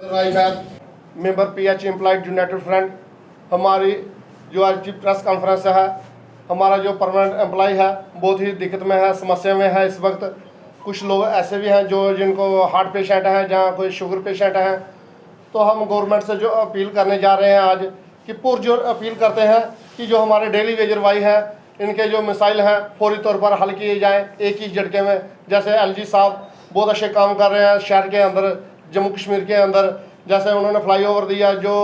Member pH employed United front. हमारी जो आज की प्रेस कॉन्फ्रेंस है, हमारा जो परमानेंट एम्प्लॉय है बहुत ही दिक्कत में है, समस्या में है इस वक्त। कुछ लोग ऐसे भी हैं जो जिनको हार्ट पेशेंट हैं, जहाँ कोई शुगर पेशेंट हैं। तो हम गवर्नमेंट से जो अपील करने जा रहे हैं आज कि पुरजोर अपील करते हैं कि जो हमारे डेली वेजर भाई हैं, इनके जो मिसाइल हैं फौरी तौर पर हल किए जाएँ एक ही झटके में। जैसे एलजी साहब बहुत अच्छे काम कर रहे हैं शहर के अंदर, जम्मू कश्मीर के अंदर। जैसे उन्होंने फ्लाईओवर दिया, जो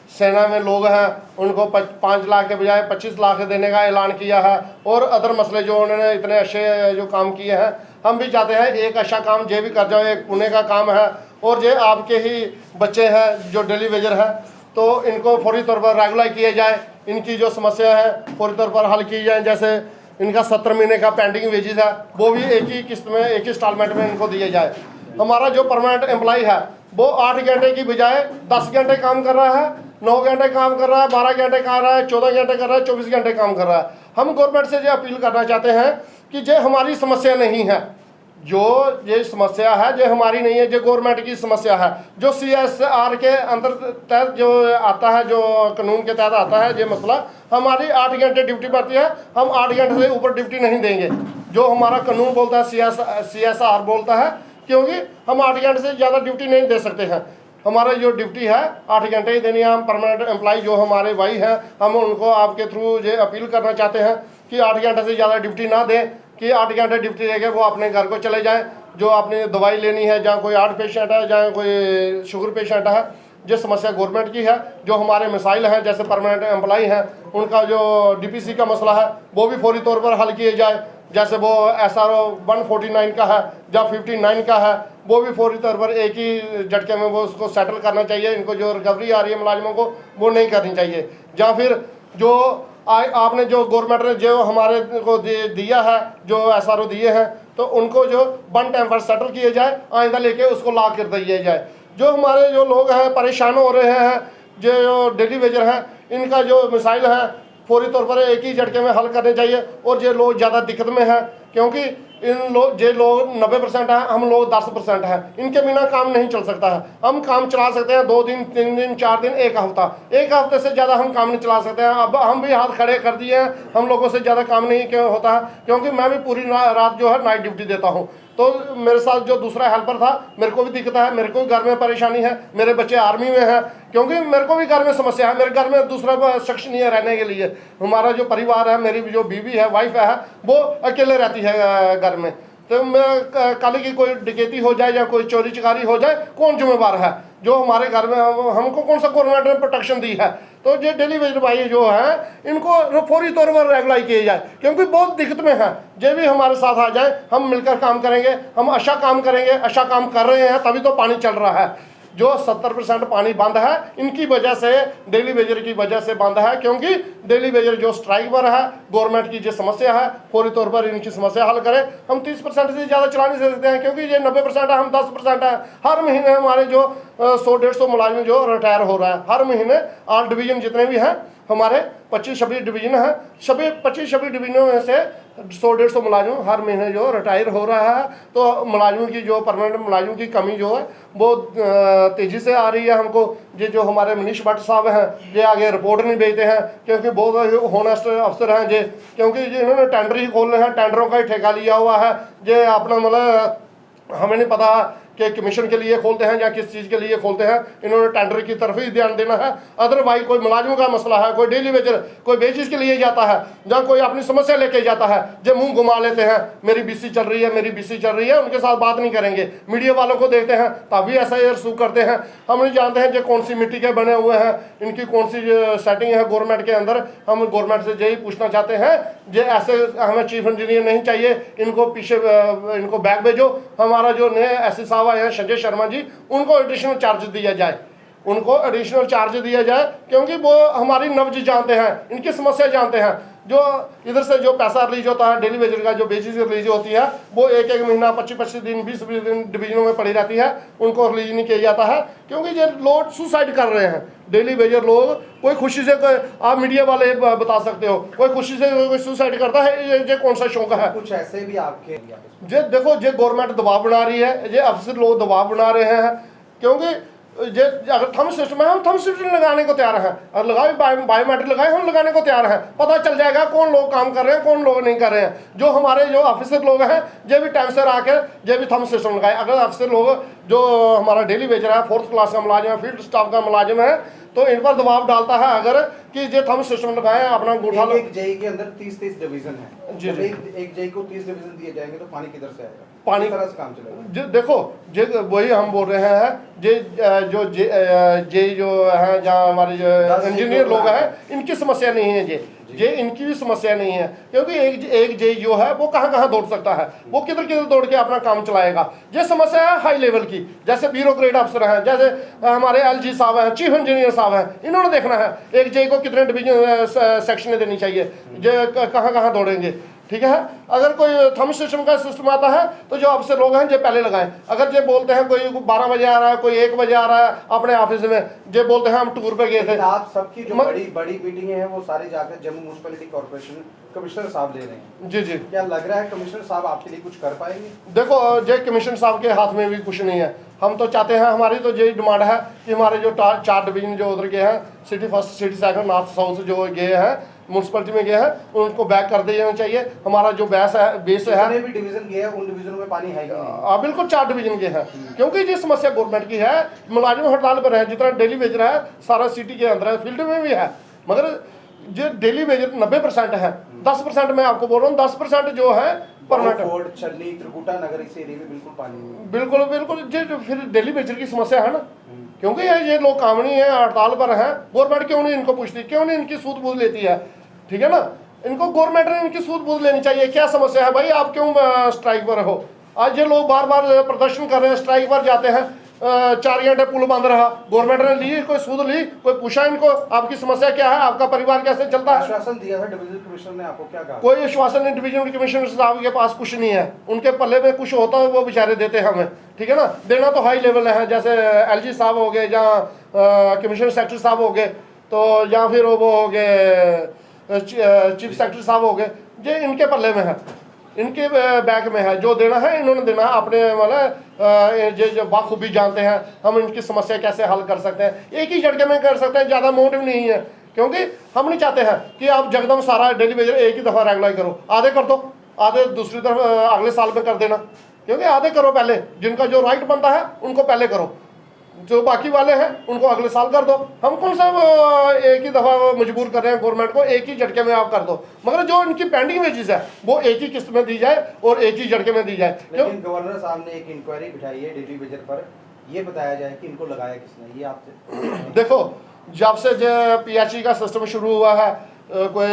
सेना में लोग हैं उनको 5 लाख के बजाय 25 लाख देने का ऐलान किया है। और अदर मसले जो उन्होंने इतने अच्छे जो काम किए हैं, हम भी चाहते हैं एक अच्छा काम जे भी कर जाओ। एक पुणे का काम है और जे आपके ही बच्चे हैं जो डेली वेजर है, तो इनको फौरी तौर पर रेगुलर किया जाए। इनकी जो समस्या है फौरी तौर पर हल की जाए। जैसे इनका 17 महीने का पेंडिंग वेजेस है, वो भी एक ही किस्त में, एक ही इंस्टॉलमेंट में इनको दिए जाए। हमारा जो परमानेंट एम्प्लॉय है वो 8 घंटे की बजाय 10 घंटे काम कर रहा है, 9 घंटे काम कर रहा है, 12 घंटे कर रहा है, 14 घंटे कर रहा है, 24 घंटे काम कर रहा है। हम गवर्नमेंट से ये अपील करना चाहते हैं कि ये हमारी समस्या नहीं है, जो ये समस्या है ये हमारी नहीं है, ये गवर्नमेंट की समस्या है। जो CSR के अंदर तहत जो आता है, जो कानून के तहत आता है ये मसला, हमारी 8 घंटे ड्यूटी पड़ती है, हम 8 घंटे से ऊपर ड्यूटी नहीं देंगे। जो हमारा कानून बोलता है, CSR बोलता है, क्योंकि हम 8 घंटे से ज़्यादा ड्यूटी नहीं दे सकते हैं। हमारा जो ड्यूटी है 8 घंटे ही देनी है। हम परमानेंट एम्प्लॉय जो हमारे भाई हैं, हम उनको आपके थ्रू ये अपील करना चाहते हैं कि 8 घंटे से ज़्यादा ड्यूटी ना दें, कि 8 घंटे ड्यूटी देके वो अपने घर को चले जाएं। जो आपने दवाई लेनी है, जहाँ कोई हार्ट पेशेंट है, जहाँ कोई शुगर पेशेंट है, जो समस्या गवर्नमेंट की है। जो हमारे मिसाइल हैं जैसे परमानेंट एम्प्लॉय हैं, उनका जो DPC का मसला है वो भी फौरी तौर पर हल किए जाए। जैसे वो SRO 149 का है या 59 का है, वो भी फौरी तौर पर एक ही झटके में वो उसको सेटल करना चाहिए। इनको जो रिकवरी आ रही है मुलाजिमों को, वो नहीं करनी चाहिए। या फिर जो आपने जो गवर्नमेंट ने जो हमारे को दिया है, जो SRO दिए हैं, तो उनको जो 1 टाइम पर सेटल किए जाए, आइंदा लेके उसको ला कर दिया जाए। जो हमारे जो लोग हैं परेशान हो रहे हैं, जो डेली वेजर हैं, इनका जो मिसाइल है फौरी तौर पर एक ही झटके में हल करने चाहिए। और ये लोग ज़्यादा दिक्कत में हैं, क्योंकि ये लोग 90% हैं, हम लोग 10% हैं। इनके बिना काम नहीं चल सकता है। हम काम चला सकते हैं 2 दिन, 3 दिन, 4 दिन, 1 हफ्ता। 1 हफ्ते से ज़्यादा हम काम नहीं चला सकते हैं। अब हम भी हाथ खड़े कर दिए हैं, हम लोगों से ज़्यादा काम नहीं क्यों होता है, क्योंकि मैं भी पूरी रात जो है नाइट ड्यूटी देता हूँ। तो मेरे साथ जो दूसरा हेल्पर था, मेरे को भी दिक्कत है, मेरे को भी घर में परेशानी है, मेरे बच्चे आर्मी में हैं, क्योंकि मेरे को भी घर में समस्या है। मेरे घर में दूसरा शख्स नहीं है रहने के लिए। हमारा जो परिवार है, मेरी जो बीवी है, वाइफ है, वो अकेले रहती है घर में। तो मैं कल की कोई डकैती हो जाए या कोई चोरी चकारी हो जाए, कौन जिम्मेवार है? जो हमारे घर में हमको कौन सा गवर्नमेंट ने प्रोटेक्शन दी है? तो ये डेली वेजर भाई जो है, इनको फौरी तौर पर रेगुलाइज किए जाए, क्योंकि बहुत दिक्कत में है। जो भी हमारे साथ आ जाए, हम मिलकर काम करेंगे, हम अच्छा काम करेंगे। अच्छा काम कर रहे हैं तभी तो पानी चल रहा है। जो 70% पानी बंद है, इनकी वजह से, डेली वेजर की वजह से बंद है, क्योंकि डेली वेजर जो स्ट्राइक पर है, गवर्नमेंट की जो समस्या है, फौरी तौर पर इनकी समस्या हल करें। हम 30% से ज़्यादा चला नहीं सकते हैं, क्योंकि ये 90% है, हम 10% है। हर महीने हमारे जो 100-150 मुलाजिम जो रिटायर हो रहा है हर महीने। 8 डिवीज़न जितने भी हैं हमारे, 25-26 डिवीज़न है, सभी 25-26 डिवीज़नों में से 100-150 मुलाजिम हर महीने जो रिटायर हो रहा है। तो मुलाजिमों की जो परमानेंट मुलाजिमों की कमी जो है वो तेज़ी से आ रही है। हमको ये जो हमारे मनीष भट्ट साहब हैं, ये आगे रिपोर्ट नहीं भेजते हैं, क्योंकि बहुत होनेस्ट अफसर हैं ये, क्योंकि इन्होंने टेंडर ही खोलने हैं, टेंडरों का ही ठेका लिया हुआ है। ये अपना मतलब हमें नहीं पता कि कमीशन के लिए खोलते हैं या किस चीज़ के लिए खोलते हैं। इन्होंने टेंडर की तरफ ही ध्यान देना है। अदरवाइज कोई मुलाजिमों का मसला है, कोई डेली वेजर कोई वेजेस के लिए जाता है, जहाँ कोई अपनी समस्या लेके जाता है, जो मुंह घुमा लेते हैं, मेरी BC चल रही है, मेरी BC चल रही है, उनके साथ बात नहीं करेंगे। मीडिया वालों को देखते हैं तभी ऐसा ये रसूख करते हैं। हम नहीं जानते हैं जो कौन सी मिट्टी के बने हुए हैं, इनकी कौन सी सेटिंग है गवर्नमेंट के अंदर। हम गवर्नमेंट से यही पूछना चाहते हैं, जो ऐसे हमें चीफ इंजीनियर नहीं चाहिए, इनको पीछे इनको बैक भेजो। हमारा जो नए SC साहब आए हैं संजय शर्मा जी, उनको एडिशनल चार्ज दिया जाए, उनको एडिशनल चार्ज दिया जाए, क्योंकि वो हमारी नब्ज जानते हैं, इनकी समस्या जानते हैं। जो इधर से जो पैसा रिलीज होता है, डेली वेजर का जो बेसिस रिलीज होती है, वो एक महीना 25-25 दिन 20-20 दिन डिवीजनों में पड़ी रहती है, उनको रिलीज नहीं किया जाता है, क्योंकि ये लोग सुसाइड कर रहे हैं। डेली वेजर लोग, कोई खुशी से, आप मीडिया वाले बता सकते हो, कोई खुशी से कोई सुसाइड करता है, ये कौन सा शौक है? कुछ ऐसे भी आपके ये देखो, ये गवर्नमेंट दबाव बना रही है, ये अफसर लोग दबाव बना रहे हैं, क्योंकि जे अगर थंब सिस्टम है, हम थंब सिस्टम लगाने को तैयार हैं, अगर लगाए बायोमेट्रिक लगाए, हम लगाने को तैयार हैं। पता चल जाएगा कौन लोग काम कर रहे हैं, कौन लोग नहीं कर रहे हैं। जो हमारे जो ऑफिसर लोग हैं, जे भी टाइम से आके जे भी थंब सिस्टम लगाए। अगर ऑफिसर लोग जो हमारा डेली वेजर है, 4th क्लास का मुलाजिम है, फील्ड स्टाफ का मुलाजिम है, तो इन पर दबाव डालता है अगर कि ये थंब सिस्टम लगाए, अपना अंगूठा। एक जेई के अंदर 30 डिवीजन है। जी, जब एक जेई को 30 डिवीजन दिए जाएंगे तो पानी किधर से आएगा? पानी किस तरह से काम चलेगा? देखो, जे वही हम बोल रहे हैं, जे जो है, जहाँ हमारे जो इंजीनियर लोग हैं, इनकी समस्या नहीं है। ये इनकी भी समस्या नहीं है, क्योंकि एक जे जो है वो कहाँ कहाँ दौड़ सकता है, वो किधर किधर दौड़ के अपना काम चलाएगा। ये समस्या है हाई लेवल की, जैसे ब्यूरोक्रेट अफसर हैं, जैसे हमारे LG साहब हैं, चीफ इंजीनियर साहब हैं, इन्होंने देखना है एक जे को कितने डिवीजन सेक्शन देनी चाहिए, जो कहाँ कहाँ दौड़ेंगे। ठीक है, अगर कोई थंब सिस्टम का सिस्टम आता है तो जो अफसर लोग हैं जो पहले लगाएं। अगर जो बोलते हैं कोई 12 बजे आ रहा है, कोई 1 बजे आ रहा है अपने ऑफिस में, जो बोलते हैं हम टूर पे गए थे। आप सबकी जो बड़ी मीटिंगें हैं वो सारी जाकर जम्मू म्युनिसिपैलिटी कॉर्पोरेशन कमिश्नर साहब ले रहे हैं। जी जी, क्या लग रहा है कमिश्नर साहब आपके लिए कुछ कर पाएंगे? देखो, जे कमिश्नर साहब के हाथ में भी कुछ नहीं है। हम तो चाहते हैं, हमारी तो यही डिमांड है कि हमारे जो 4 डिवीजन जो उधर गए हैं, city first, city second, north south जो गए हैं, म्यूनसिपलिटी में गए हैं, उनको बैक कर देना चाहिए। हमारा जो बेस है जितने भी डिवीजन गए हैं उन डिवीजनों में पानी है ही नहीं। बिल्कुल 4 डिवीजन के हैं, क्योंकि ये समस्या गवर्नमेंट की है। मुलाजिम हड़ताल पर है, जितना डेली वेजर है सारा सिटी के अंदर है, फील्ड में भी है, मगर जो डेली वेजर 90% है। 10% मैं आपको बोल रहा हूँ, 10% जो है परमानेंट। छलनी, त्रिकुटा नगर इस एरिया में बिल्कुल पानी नहीं। बिल्कुल बिल्कुल, जो फिर डेली वेजर की समस्या है ना, क्योंकि ये लोग काम नहीं है, हड़ताल पर हैं। गवर्नमेंट क्यों नहीं इनको पूछती, क्यों नहीं इनकी सूद बूझ लेती है? ठीक है ना, इनको गवर्नमेंट ने इनकी सूद बूझ लेनी चाहिए। क्या समस्या है भाई, आप क्यों स्ट्राइक पर हो? आज ये लोग बार बार प्रदर्शन कर रहे हैं, स्ट्राइक पर जाते हैं, 4 घंटे पुल बंद रहा, गवर्नमेंट ने ली कोई सूद ली, कोई पूछा इनको आपकी समस्या क्या है, आपका परिवार कैसे चलता है? आश्वासन दिया था डिवीजन कमिश्नर ने, आपको क्या कहा? कोई आश्वासन नहीं, डिवीजन कमिश्नर साहब के पास कुछ नहीं है। उनके पल्ले में कुछ होता है वो बेचारे देते हैं हमें। ठीक है ना, देना तो हाई लेवल है, जैसे LG साहब हो गए, या कमिश्नर सेक्रेटरी साहब हो गए, तो या फिर वो हो गए चीफ सेक्रेटरी साहब हो गए, ये इनके पल्ले में है, इनके बैक में है। जो देना है इन्होंने देना है, अपने मतलब जो बाखूबी जानते हैं हम इनकी समस्या कैसे हल कर सकते हैं। एक ही झटके में कर सकते हैं, ज़्यादा मोटिव नहीं है, क्योंकि हम नहीं चाहते हैं कि आप जगदम सारा डेली वेजर एक ही दफ़ा रेगुलर करो। आधे कर दो, आधे दूसरी तरफ अगले साल में कर देना, क्योंकि आधे करो पहले, जिनका जो राइट बनता है उनको पहले करो, जो बाकी वाले हैं उनको अगले साल कर दो। हम कौन सा एक ही दफ़ा मजबूर कर रहे हैं गवर्नमेंट को, एक ही झटके में आप कर दो, मगर जो इनकी पेंडिंग वेजेस है वो एक ही किस्त में दी जाए और एक ही झटके में दी जाए। लेकिन गवर्नर साहब ने एक इंक्वायरी बिठाई है डेली वेजर पर, ये बताया जाए कि इनको लगाया किसने, ये आपसे देखो, जब से जो PHE का सिस्टम शुरू हुआ है, कोई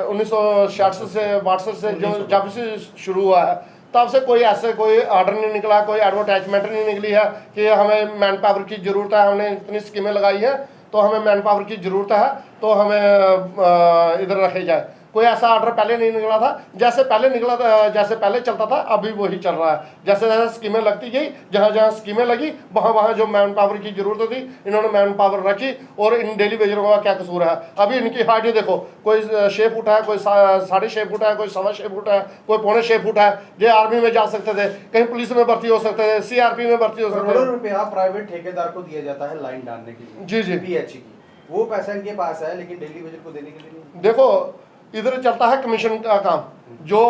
1966 से 62 से जो जब से शुरू हुआ है, तब से कोई ऐसे कोई ऑर्डर नहीं निकला, कोई एडवर्टाइजमेंट नहीं निकली है कि हमें मैन पावर की ज़रूरत है, हमने इतनी स्कीमें लगाई हैं तो हमें मैन पावर की ज़रूरत है, तो हमें इधर रखे जाए। कोई ऐसा ऑर्डर पहले नहीं निकला था। जैसे पहले निकला था, जैसे पहले चलता था, अभी वही चल रहा है। जैसे जैसे स्कीमें लगती गई, जहाँ जहाँ स्कीमें लगी वहाँ वहाँ जो मैन पावर की ज़रूरत थी इन्होंने मैन पावर रखी। और इन डेली वेजरों का क्या कसूर है? अभी इनकी हाइट देखो, कोई 6 फुट है, कोई 6.5 फुट है, कोई 6.25 फुट है, कोई 6.25 फुट है। ये आर्मी में जा सकते थे, कहीं पुलिस में भर्ती हो सकते थे, CRP में भर्ती हो सकते थे। करोड़ों रुपया प्राइवेट ठेकेदार को दिया जाता है लाइन डालने के लिए। जी जी, PHE की वो पैसा इनके पास है, लेकिन डेली वेजर को देने के लिए नहीं। देखो, इधर चलता है कमीशन का काम, जो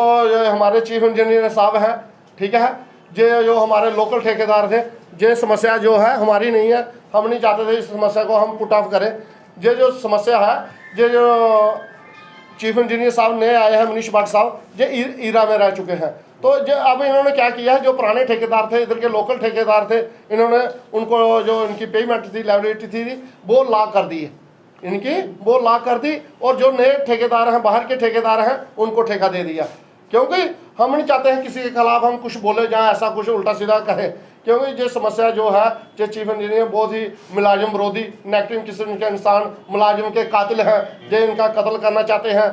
हमारे चीफ इंजीनियर साहब हैं, ठीक है, जो हमारे लोकल ठेकेदार थे, ये समस्या जो है हमारी नहीं है। हम नहीं चाहते थे इस समस्या को हम पुट ऑफ करें। ये जो समस्या है, ये जो चीफ इंजीनियर साहब नए आए हैं, मनीष भट्ट साहब, ये ईरा में रह चुके हैं। तो जो अब इन्होंने क्या किया है, जो पुराने ठेकेदार थे, इधर के लोकल ठेकेदार थे, इन्होंने उनको जो इनकी पेमेंट थी, लाइबिलिटी थी, वो लॉक कर दी है, इनकी वो लॉक कर दी। और जो नए ठेकेदार हैं, बाहर के ठेकेदार हैं, उनको ठेका दे दिया। क्योंकि हम नहीं चाहते हैं किसी के खिलाफ हम कुछ बोले, जहाँ ऐसा कुछ उल्टा सीधा कहें, क्योंकि ये समस्या जो है, जो चीफ इंजीनियर बहुत ही मुलाजिम विरोधी, नेगेटिव किस्म के इंसान, मुलाजिम के कातिल हैं, जो इनका कत्ल करना चाहते हैं,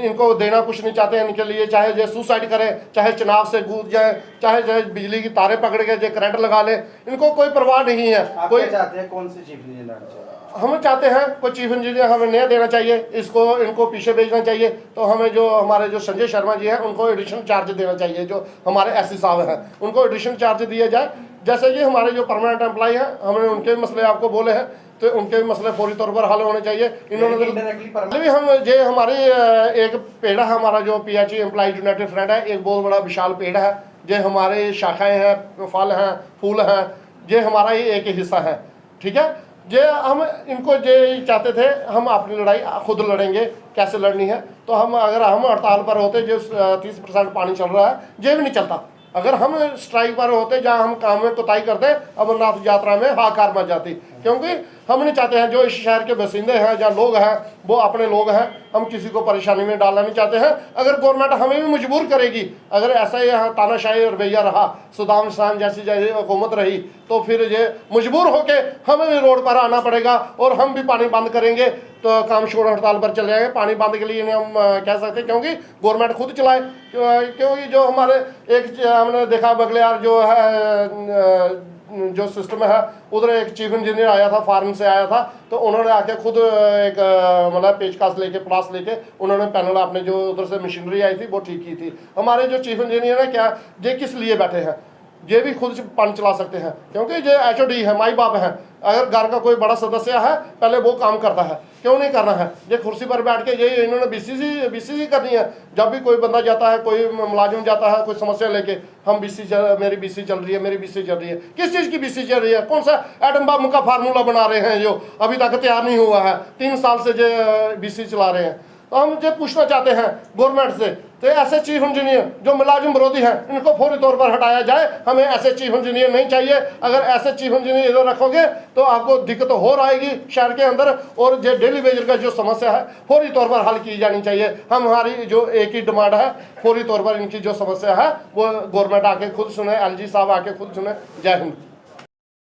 इनको देना कुछ नहीं चाहते हैं इनके लिए। चाहे जो सुसाइड करें, चाहे चुनाव से कूद जाए, चाहे जो बिजली की तारें पकड़ के जो करंट लगा ले, इनको कोई परवाह नहीं है। आप कोई क्या चाहते हैं, कौन से चीफ इंजीनियर लाना चाहिए? हम चाहते हैं कोई चीफ इंजीनियर हमें नया देना चाहिए, इसको इनको पीछे भेजना चाहिए। तो हमें जो हमारे जो संजय शर्मा जी हैं उनको एडिशनल चार्ज देना चाहिए, जो हमारे एससी साहब हैं उनको एडिशनल चार्ज दिया जाए। जैसे कि हमारे जो परमानेंट एम्प्लॉय हैं, हमने उनके मसले आपको बोले हैं, तो उनके भी मसले फौरी तौर पर हल होने चाहिए। इन्होंने भी हम जे हमारी एक पेड़ है, हमारा जो PHE एम्प्लॉय यूनाइटेड फ्रंट है, एक बहुत बड़ा विशाल पेड़ है, जो हमारे शाखाएँ हैं, फल हैं, फूल हैं, ये हमारा ही एक हिस्सा है। ठीक है, जे हम इनको जे चाहते थे हम अपनी लड़ाई खुद लड़ेंगे, कैसे लड़नी है। तो हम अगर हम हड़ताल पर होते, जो 30% पानी चल रहा है, ये भी नहीं चलता। अगर हम स्ट्राइक पर होते, जहाँ हम काम में कोताही करते, अमरनाथ यात्रा में हाहाकार मच जाती। क्योंकि हम नहीं चाहते हैं, जो इस शहर के बसिंदे हैं, जहाँ लोग हैं, वो अपने लोग हैं, हम किसी को परेशानी में डालना नहीं चाहते हैं। अगर गवर्नमेंट हमें भी मजबूर करेगी, अगर ऐसा ही यहाँ तानाशाही रवैया रहा, सद्दाम हुसैन जैसी हुकूमत रही, तो फिर ये मजबूर होके हमें भी रोड पर आना पड़ेगा और हम भी पानी बंद करेंगे, तो काम छोड़ हड़ताल पर चले जाएंगे। पानी बंद के लिए नहीं हम कह सकते, क्योंकि गवर्नमेंट खुद चलाए। क्योंकि जो हमारे एक हमने देखा बगलियार जो है जो सिस्टम है, उधर एक चीफ इंजीनियर आया था, फार्म से आया था, तो उन्होंने आके खुद एक मतलब पेचकस लेके, प्लास लेके, उन्होंने पैनल अपने जो उधर से मशीनरी आई थी वो ठीक की थी। हमारे जो चीफ इंजीनियर है, क्या ये किस लिए बैठे हैं, ये भी खुद पानी चला सकते हैं, क्योंकि ये HOD है, माई बाप है। अगर घर का कोई बड़ा सदस्य है, पहले वो काम करता है, क्यों नहीं करना है। ये कुर्सी पर बैठ के ये इन्होंने BCC करनी है। जब भी कोई बंदा जाता है, कोई मुलाजिम जाता है कोई समस्या लेके, हम मेरी BC चल रही है, मेरी BC चल रही है। किस चीज़ की BC चल रही है? कौन सा एटम बम का फार्मूला बना रहे हैं जो अभी तक तैयार नहीं हुआ है? 3 साल से जो BC चला रहे हैं। तो हम ये पूछना चाहते हैं गवर्नमेंट से, तो ऐसे चीफ इंजीनियर जो मुलाजिम विरोधी हैं, इनको फौरी तौर पर हटाया जाए। हमें ऐसे चीफ इंजीनियर नहीं चाहिए। अगर ऐसे चीफ इंजीनियर इधर रखोगे तो आपको दिक्कत हो आएगी शहर के अंदर, और जो डेली वेजर का जो समस्या है फौरी तौर पर हल की जानी चाहिए। हमारी जो एक ही डिमांड है, फौरी तौर पर इनकी जो समस्या है वो गवर्नमेंट आके खुद सुने, LG साहब आके खुद सुने। जय हिंद।